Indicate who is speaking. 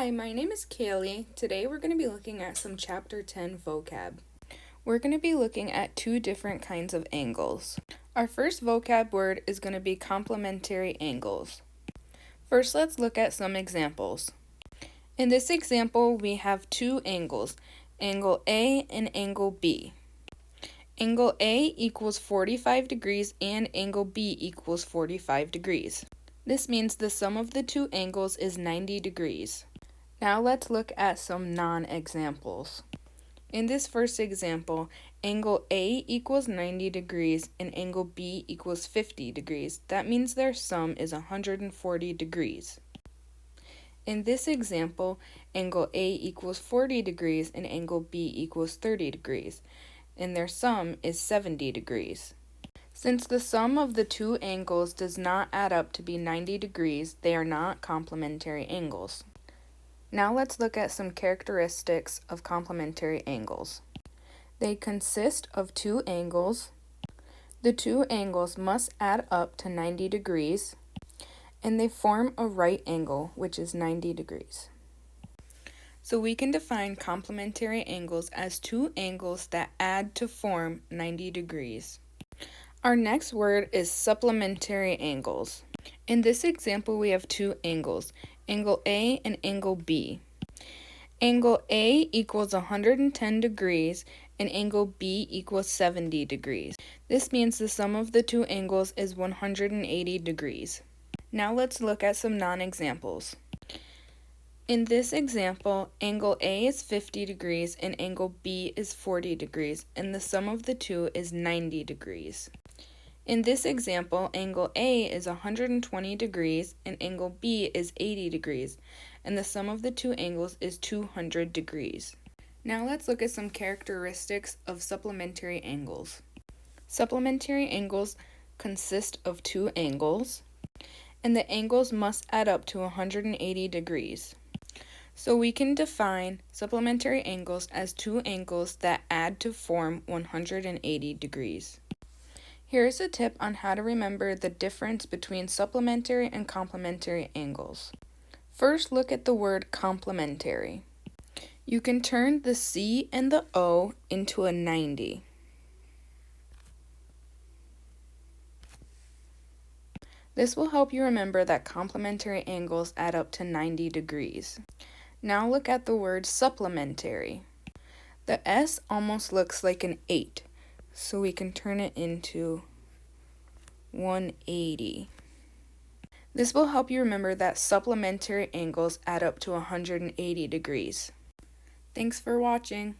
Speaker 1: Hi, my name is Kaylee. Today we're going to be looking at some Chapter 10 vocab. We're going to be looking at two different kinds of angles. Our first vocab word is going to be complementary angles. First, let's look at some examples. In this example, we have two angles, angle A and angle B. Angle A equals 45 degrees and angle B equals 45 degrees. This means the sum of the two angles is 90 degrees. Now let's look at some non-examples. In this first example, angle A equals 90 degrees and angle B equals 50 degrees. That means their sum is 140 degrees. In this example, angle A equals 40 degrees and angle B equals 30 degrees, and their sum is 70 degrees. Since the sum of the two angles does not add up to be 90 degrees, they are not complementary angles. Now let's look at some characteristics of complementary angles. They consist of two angles. The two angles must add up to 90 degrees, and they form a right angle, which is 90 degrees. So we can define complementary angles as two angles that add to form 90 degrees. Our next word is supplementary angles. In this example, we have two angles, angle A and angle B. Angle A equals 110 degrees and angle B equals 70 degrees. This means the sum of the two angles is 180 degrees. Now let's look at some non-examples. In this example, angle A is 50 degrees and angle B is 40 degrees, and the sum of the two is 90 degrees. In this example, angle A is 120 degrees and angle B is 80 degrees, and the sum of the two angles is 200 degrees. Now let's look at some characteristics of supplementary angles. Supplementary angles consist of two angles, and the angles must add up to 180 degrees. So we can define supplementary angles as two angles that add to form 180 degrees. Here's a tip on how to remember the difference between supplementary and complementary angles. First, look at the word complementary. You can turn the C and the O into a 90. This will help you remember that complementary angles add up to 90 degrees. Now look at the word supplementary. The S almost looks like an 8. So we can turn it into 180. This will help you remember that supplementary angles add up to 180 degrees. Thanks for watching.